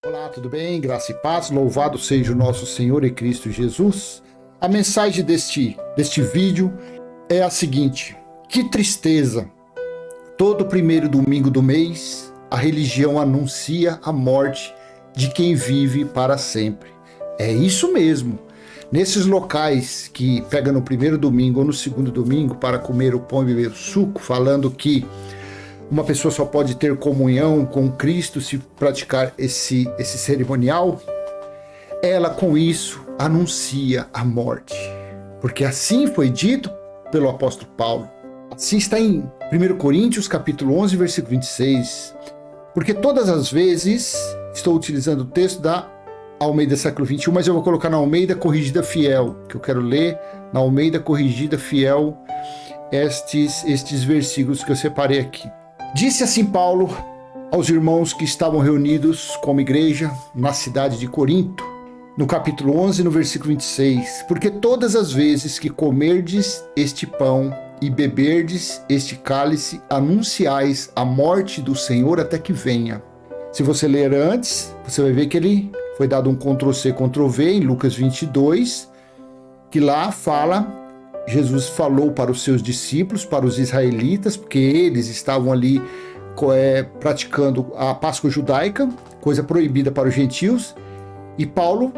Olá, tudo bem? Graça e paz, louvado seja o nosso Senhor e Cristo Jesus. A mensagem deste vídeo é a seguinte: que tristeza! Todo primeiro domingo do mês, a religião anuncia a morte de quem vive para sempre. É isso mesmo. Nesses locais que pega no primeiro domingo ou no segundo domingo para comer o pão e beber o suco, falando que uma pessoa só pode ter comunhão com Cristo se praticar esse cerimonial, ela com isso anuncia a morte. Porque assim foi dito pelo apóstolo Paulo. Assim está em 1 Coríntios capítulo 11, versículo 26. Porque todas as vezes, estou utilizando o texto da Almeida século 21, mas eu vou colocar na Almeida Corrigida Fiel, que eu quero ler na Almeida Corrigida Fiel estes versículos que eu separei aqui. Disse assim Paulo aos irmãos que estavam reunidos como igreja na cidade de Corinto, no capítulo 11, no versículo 26, porque todas as vezes que comerdes este pão e beberdes este cálice, anunciais a morte do Senhor até que venha. Se você ler antes, você vai ver que ele foi dado um Ctrl+C, Ctrl+V em Lucas 22, que lá fala... Jesus falou para os seus discípulos, para os israelitas, porque eles estavam ali praticando a Páscoa judaica, coisa proibida para os gentios, e Paulo,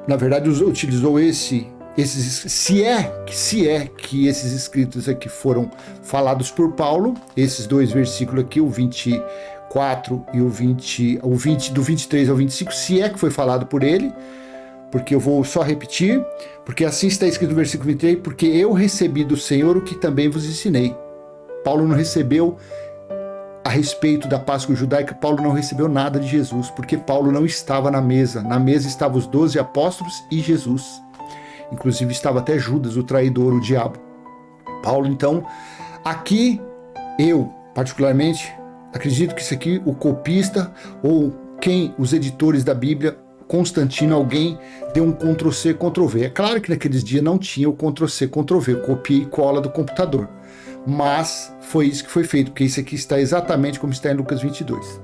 na verdade, utilizou se é que esses escritos aqui foram falados por Paulo, esses dois versículos aqui, o 24 e o 20, do 23 ao 25, se é que foi falado por ele, porque eu vou só repetir, porque assim está escrito no versículo 23, porque eu recebi do Senhor o que também vos ensinei. Paulo não recebeu, a respeito da Páscoa judaica, Paulo não recebeu nada de Jesus, porque Paulo não estava na mesa estavam os 12 apóstolos e Jesus. Inclusive estava até Judas, o traidor, o diabo. Paulo, então, aqui, eu, particularmente, acredito que isso aqui, o copista, ou os editores da Bíblia, Constantino, alguém deu um Ctrl+C, Ctrl+V. É claro que naqueles dias não tinha o Ctrl+C, Ctrl+V, copia e cola do computador. Mas foi isso que foi feito, porque isso aqui está exatamente como está em Lucas 22.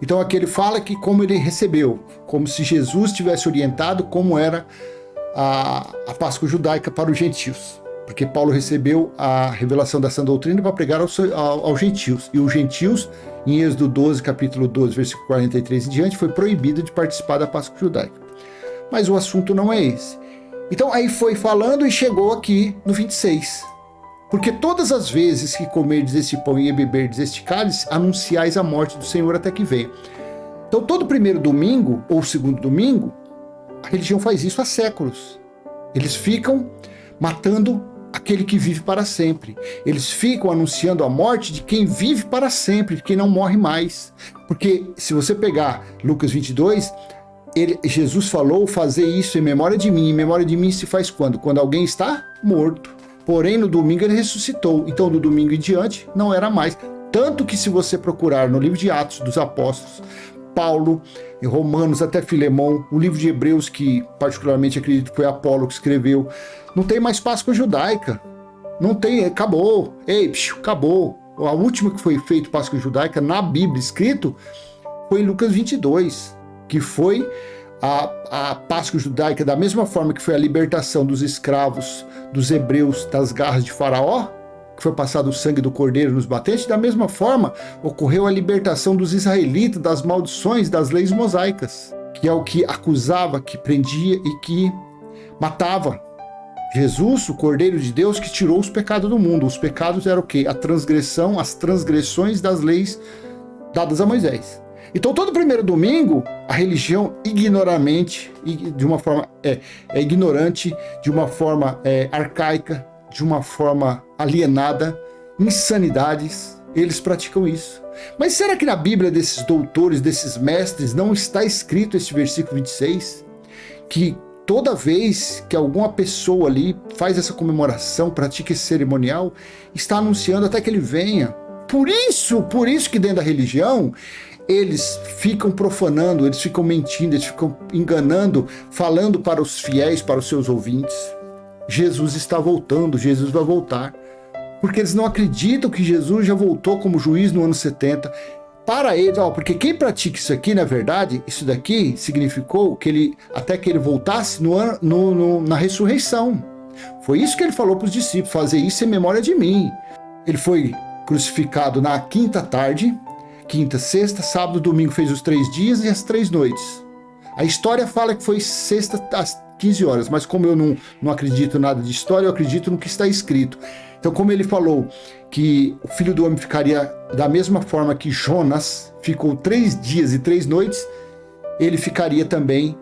Então aqui ele fala que como ele recebeu, como se Jesus tivesse orientado como era a Páscoa judaica para os gentios. Porque Paulo recebeu a revelação da sã doutrina para pregar aos gentios. E os gentios, em Êxodo 12, capítulo 12, versículo 43 em diante, foi proibido de participar da Páscoa judaica. Mas o assunto não é esse. Então aí foi falando e chegou aqui no 26. Porque todas as vezes que comerdes este pão e beberdes este cálice, anunciais a morte do Senhor até que venha. Então todo primeiro domingo, ou segundo domingo, a religião faz isso há séculos. Eles ficam matando aquele que vive para sempre. Eles ficam anunciando a morte de quem vive para sempre, de quem não morre mais. Porque se você pegar Lucas 22, Jesus falou, fazer isso em memória de mim. Em memória de mim se faz quando? Quando alguém está morto. Porém, no domingo ele ressuscitou. Então, do domingo em diante, não era mais. Tanto que se você procurar no livro de Atos dos Apóstolos, Paulo, Romanos, até Filemão, o livro de Hebreus, que particularmente acredito que foi Apolo que escreveu, não tem mais Páscoa judaica. Não tem, acabou. Acabou. A última que foi feita Páscoa judaica na Bíblia escrito foi em Lucas 22, que foi a Páscoa judaica, da mesma forma que foi a libertação dos escravos, dos hebreus, das garras de Faraó, que foi passado o sangue do cordeiro nos batentes, da mesma forma ocorreu a libertação dos israelitas das maldições das leis mosaicas, que é o que acusava, que prendia e que matava. Jesus, o Cordeiro de Deus, que tirou os pecados do mundo. Os pecados eram o quê? As transgressões das leis dadas a Moisés. Então todo primeiro domingo, a religião ignorante, de uma forma ignorante, de uma forma arcaica, de uma forma alienada, insanidades, eles praticam isso. Mas será que na Bíblia desses doutores, desses mestres, não está escrito esse versículo 26? Que toda vez que alguma pessoa ali faz essa comemoração, pratica esse cerimonial, está anunciando até que ele venha. Por isso que dentro da religião, eles ficam profanando, eles ficam mentindo, eles ficam enganando, falando para os fiéis, para os seus ouvintes. Jesus está voltando, Jesus vai voltar. Porque eles não acreditam que Jesus já voltou como juiz no ano 70. para ele, porque quem pratica isso aqui, na verdade, isso daqui significou que ele voltasse na ressurreição. Foi isso que ele falou para os discípulos, fazer isso em memória de mim. Ele foi crucificado na quinta tarde, quinta, sexta, sábado, domingo, fez os 3 dias e as 3 noites. A história fala que foi sexta às 15 horas, mas como eu não acredito nada de história, eu acredito no que está escrito. Então, como ele falou que o Filho do Homem ficaria da mesma forma que Jonas ficou 3 dias e 3 noites, ele ficaria também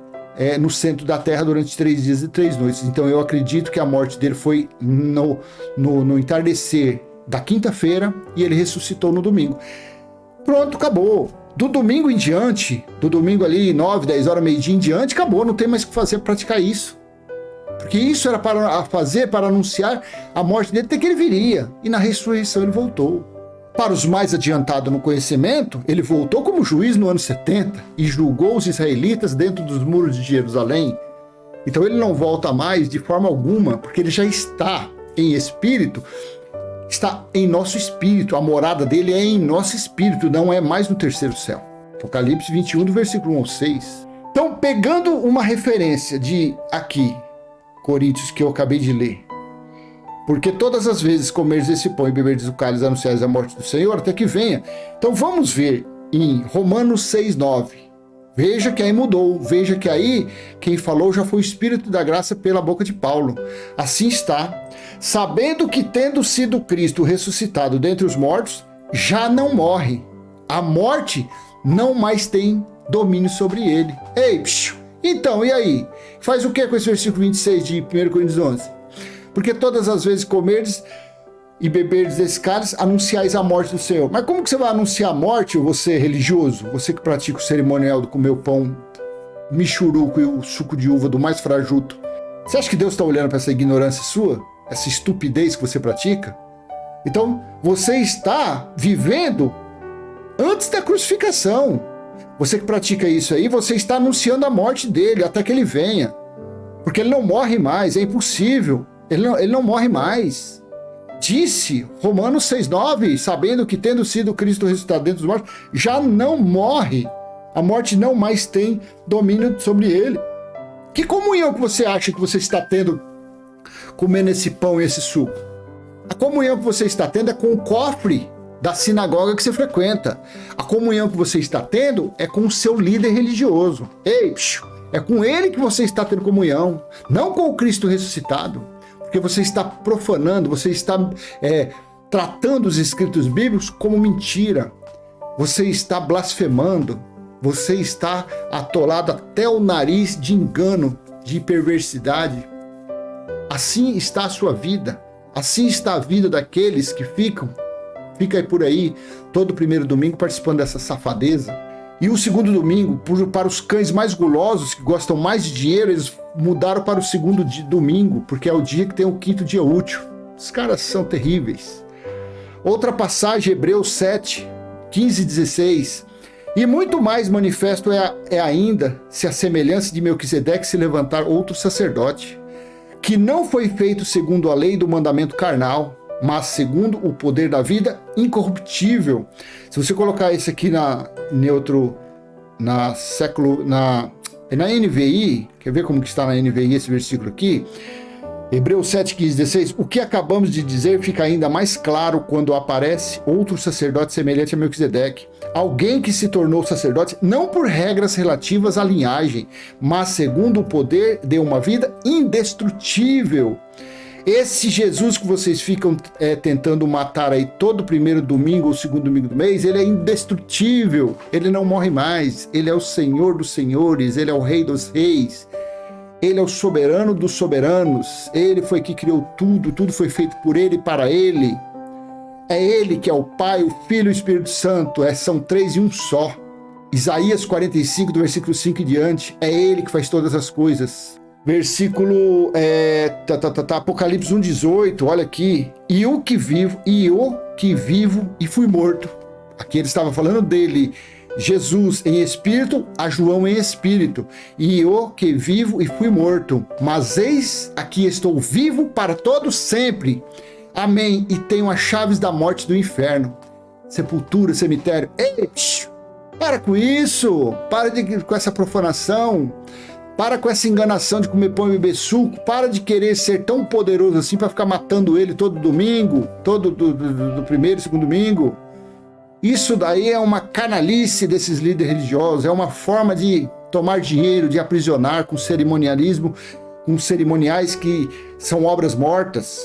no centro da terra durante 3 dias e 3 noites. Então, eu acredito que a morte dele foi no entardecer da quinta-feira e ele ressuscitou no domingo. Pronto, acabou. Do domingo em diante, do domingo ali 9, 10 horas, meio-dia em diante, acabou, não tem mais o que fazer para praticar isso. Porque isso era para fazer, para anunciar a morte dele, até que ele viria. E na ressurreição ele voltou. Para os mais adiantados no conhecimento, ele voltou como juiz no ano 70 e julgou os israelitas dentro dos muros de Jerusalém. Então ele não volta mais de forma alguma, porque ele já está em espírito, está em nosso espírito, a morada dele é em nosso espírito, não é mais no terceiro céu. Apocalipse 21, do versículo 1 ao 6. Então, pegando uma referência de aqui, Coríntios, que eu acabei de ler, porque todas as vezes comeres esse pão e beberdes o cálice, anunciais a morte do Senhor, até que venha. Então vamos ver em Romanos 6:9. Veja que aí mudou, veja que aí quem falou já foi o Espírito da graça pela boca de Paulo. Assim está, sabendo que tendo sido Cristo ressuscitado dentre os mortos, já não morre. A morte não mais tem domínio sobre ele. Ei, então, e aí? Faz o que com esse versículo 26 de 1 Coríntios 11? Porque todas as vezes comerdes e beberdes desse cálice, anunciais a morte do Senhor. Mas como que você vai anunciar a morte, você religioso? Você que pratica o cerimonial do comer o pão michuruco e o suco de uva do mais frajuto. Você acha que Deus está olhando para essa ignorância sua? Essa estupidez que você pratica? Então, você está vivendo antes da crucificação. Você que pratica isso aí, você está anunciando a morte dele até que ele venha. Porque ele não morre mais, é impossível. Ele não morre mais. Disse Romanos 6:9, sabendo que tendo sido Cristo ressuscitado dentre os mortos, já não morre. A morte não mais tem domínio sobre ele. Que comunhão que você acha que você está tendo comendo esse pão e esse suco? A comunhão que você está tendo é com o cofre da sinagoga que você frequenta. A comunhão que você está tendo é com o seu líder religioso. Ei, é com ele que você está tendo comunhão, não com o Cristo ressuscitado. Porque você está profanando, você está tratando os escritos bíblicos como mentira. Você está blasfemando, você está atolado até o nariz de engano, de perversidade. Assim está a sua vida, assim está a vida daqueles que fica aí por aí todo primeiro domingo participando dessa safadeza. E o segundo domingo, para os cães mais gulosos, que gostam mais de dinheiro, eles mudaram para o segundo domingo, porque é o dia que tem o quinto dia útil. Os caras são terríveis. Outra passagem, Hebreus 7, 15 e 16. E muito mais manifesto é ainda, se a semelhança de Melquisedeque se levantar outro sacerdote, que não foi feito segundo a lei do mandamento carnal, mas segundo o poder da vida incorruptível. Se você colocar isso aqui na NVI, quer ver como que está na NVI esse versículo aqui? Hebreus 7, 15, 16. O que acabamos de dizer fica ainda mais claro quando aparece outro sacerdote semelhante a Melquisedeque. Alguém que se tornou sacerdote não por regras relativas à linhagem, mas segundo o poder de uma vida indestrutível. Esse Jesus que vocês ficam tentando matar aí todo primeiro domingo ou segundo domingo do mês, ele é indestrutível, ele não morre mais, ele é o Senhor dos senhores, ele é o Rei dos reis, ele é o soberano dos soberanos, ele foi que criou tudo, tudo foi feito por ele e para ele. É ele que é o Pai, o Filho e o Espírito Santo, são 3 em um só. Isaías 45, do versículo 5 e diante, é ele que faz todas as coisas. Versículo Apocalipse 1:18, olha aqui. E eu que vivo e fui morto. Aqui ele estava falando dele, Jesus em espírito, a João em espírito. E eu que vivo e fui morto, mas eis aqui estou vivo para todo sempre. Amém. E tenho as chaves da morte e do inferno. sepultura, cemitério. Ei, para com isso, com essa profanação, para com essa enganação de comer pão e beber suco, para de querer ser tão poderoso assim para ficar matando ele todo domingo, do primeiro e segundo domingo. Isso daí é uma canalice desses líderes religiosos, é uma forma de tomar dinheiro, de aprisionar com cerimonialismo, com cerimoniais que são obras mortas.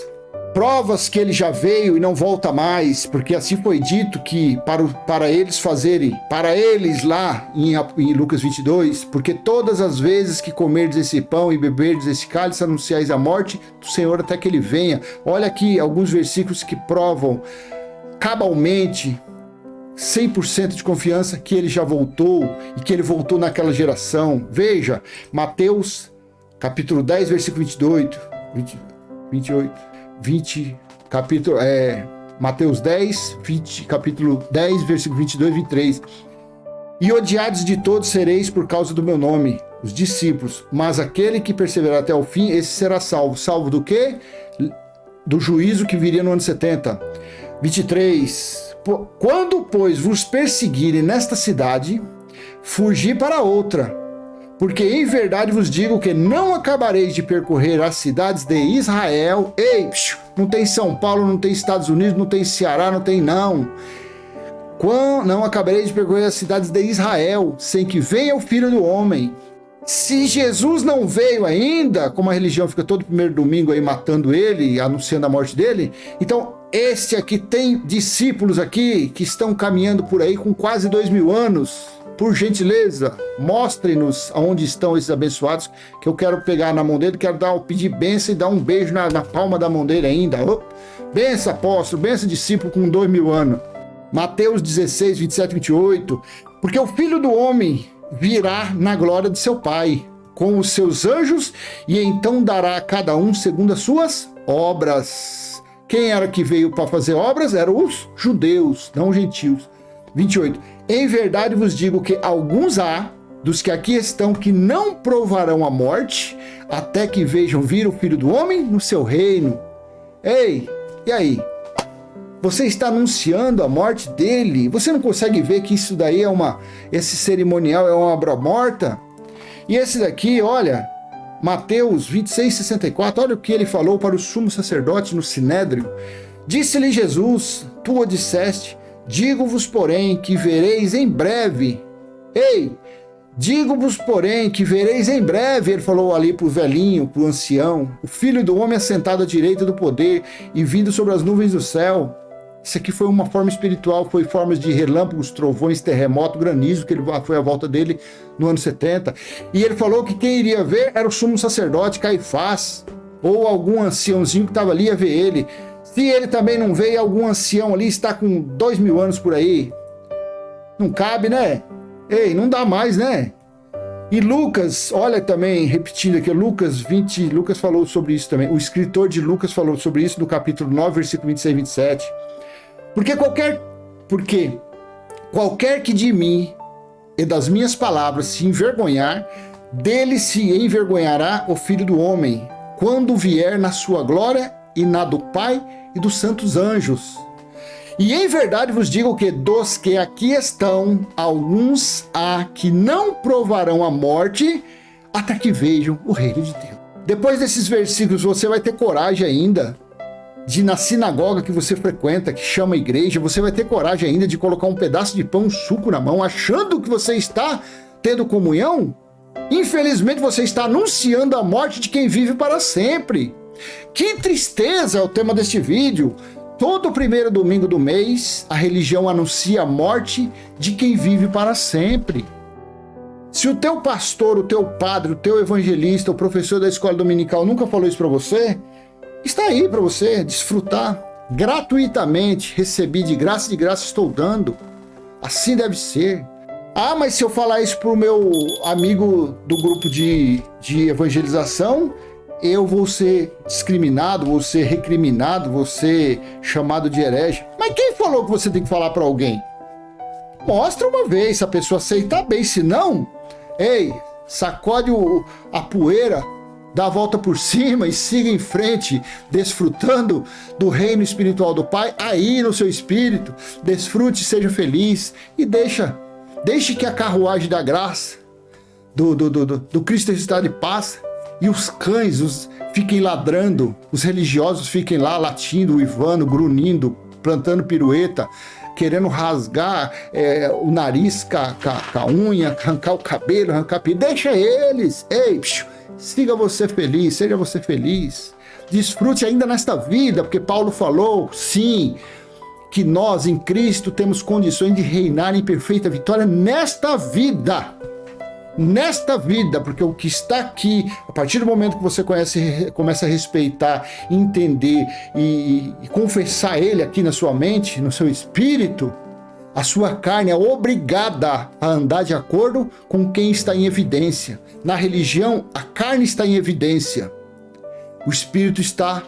Provas que ele já veio e não volta mais, porque assim foi dito que para eles fazerem, para eles lá em Lucas 22, porque todas as vezes que comerdes esse pão e beberdes esse cálice, anunciais a morte do Senhor até que ele venha. Olha aqui alguns versículos que provam cabalmente, 100% de confiança que ele já voltou e que ele voltou naquela geração. Veja, Mateus capítulo 10, versículo 28, Mateus 10, capítulo 10, versículo 22 e 23. E odiados de todos sereis por causa do meu nome, os discípulos, mas aquele que perseverar até o fim, esse será salvo. Salvo do quê? Do juízo que viria no ano 70. 23. Quando, pois, vos perseguirem nesta cidade, fugi para outra, porque em verdade vos digo que não acabareis de percorrer as cidades de Israel. Ei, não tem São Paulo, não tem Estados Unidos, não tem Ceará, não tem não. Não acabareis de percorrer as cidades de Israel, sem que venha o Filho do Homem. Se Jesus não veio ainda, como a religião fica todo primeiro domingo aí matando ele, anunciando a morte dele, então este aqui tem discípulos aqui que estão caminhando por aí com quase 2000 anos. Por gentileza, mostrem-nos aonde estão esses abençoados, que eu quero pegar na mão dele, quero pedir bênção e dar um beijo na palma da mão dele ainda. Bênção, apóstolo, bênção, discípulo com 2000 anos. Mateus 16, 27 e 28. Porque o Filho do Homem virá na glória de seu Pai, com os seus anjos, e então dará a cada um segundo as suas obras. Quem era que veio para fazer obras? Eram os judeus, não os gentios. 28. Em verdade vos digo que alguns há dos que aqui estão que não provarão a morte, até que vejam vir o Filho do Homem no seu reino. Ei, e aí? Você está anunciando a morte dele? Você não consegue ver que isso daí esse cerimonial é uma obra morta? E esse daqui, olha, Mateus 26, 64, olha o que ele falou para o sumo sacerdote no Sinédrio. Disse-lhe Jesus, tu o disseste, digo-vos, porém, que vereis em breve. Ei, digo-vos, porém, que vereis em breve, ele falou ali para o velhinho, para o ancião, o Filho do Homem assentado à direita do poder e vindo sobre as nuvens do céu. Isso aqui foi uma forma espiritual, foi formas de relâmpagos, trovões, terremoto, granizo, que foi a volta dele no ano 70. E ele falou que quem iria ver era o sumo sacerdote Caifás, ou algum anciãozinho que estava ali ia ver ele. Se ele também não veio, algum ancião ali está com 2000 anos por aí. Não cabe, né? Ei, não dá mais, né? E Lucas, olha também, repetindo aqui, Lucas falou sobre isso também. O escritor de Lucas falou sobre isso no capítulo 9, versículo 26 e 27. Porque qualquer que de mim e das minhas palavras se envergonhar, dele se envergonhará o Filho do Homem, quando vier na sua glória e na do Pai e dos santos anjos. E em verdade vos digo que dos que aqui estão, alguns há que não provarão a morte até que vejam o reino de Deus. Depois desses versículos, você vai ter coragem ainda de, na sinagoga que você frequenta, que chama igreja, você vai ter coragem ainda de colocar um pedaço de pão, um suco na mão, achando que você está tendo comunhão? Infelizmente, você está anunciando a morte de quem vive para sempre. Que tristeza é o tema deste vídeo. Todo primeiro domingo do mês, a religião anuncia a morte de quem vive para sempre. Se o teu pastor, o teu padre, o teu evangelista, o professor da escola dominical nunca falou isso para você, está aí para você desfrutar gratuitamente. Recebi de graça estou dando. Assim deve ser. Ah, mas se eu falar isso para o meu amigo do grupo de evangelização, eu vou ser discriminado, vou ser recriminado, vou ser chamado de herege. Mas quem falou que você tem que falar para alguém? Mostra uma vez, se a pessoa aceitar bem, se não, ei, sacode a poeira dá a volta por cima e siga em frente, desfrutando do reino espiritual do Pai, aí no seu espírito, desfrute, seja feliz e deixe que a carruagem da graça, do Cristo ressuscitado e paz, e os cães fiquem ladrando, os religiosos fiquem lá latindo, uivando, grunhindo, plantando pirueta, querendo rasgar o nariz com a unha, arrancar o cabelo, arrancar a pele. Deixa eles, ei, siga você feliz, seja você feliz, desfrute ainda nesta vida, porque Paulo falou, sim, que nós em Cristo temos condições de reinar em perfeita vitória nesta vida, porque o que está aqui, a partir do momento que você começa a respeitar, entender e confessar Ele aqui na sua mente, no seu espírito, a sua carne é obrigada a andar de acordo com quem está em evidência. Na religião, a carne está em evidência, o espírito está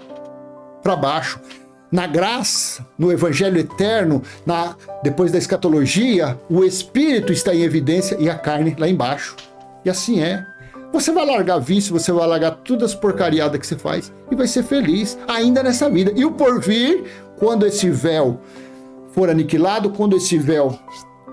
para baixo. Na graça, no evangelho eterno, depois da escatologia, o espírito está em evidência e a carne lá embaixo. E assim é. Você vai largar vício, você vai largar todas as porcariadas que você faz e vai ser feliz ainda nessa vida. E o porvir, quando esse véu for aniquilado, quando esse véu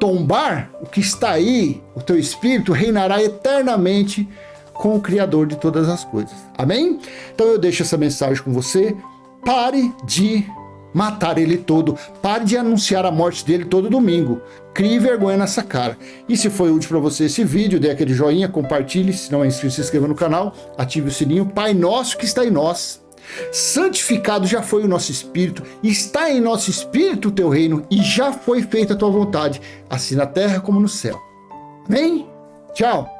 tombar, o que está aí, o teu espírito reinará eternamente com o Criador de todas as coisas. Amém? Então eu deixo essa mensagem com você. Pare de matar ele todo. Pare de anunciar a morte dele todo domingo. Crie vergonha nessa cara. E se foi útil para você esse vídeo, dê aquele joinha, compartilhe. Se não é inscrito, se inscreva no canal. Ative o sininho. Pai nosso que está em nós, santificado já foi o nosso espírito. Está em nosso espírito o teu reino e já foi feita a tua vontade, assim na terra como no céu. Amém? Tchau.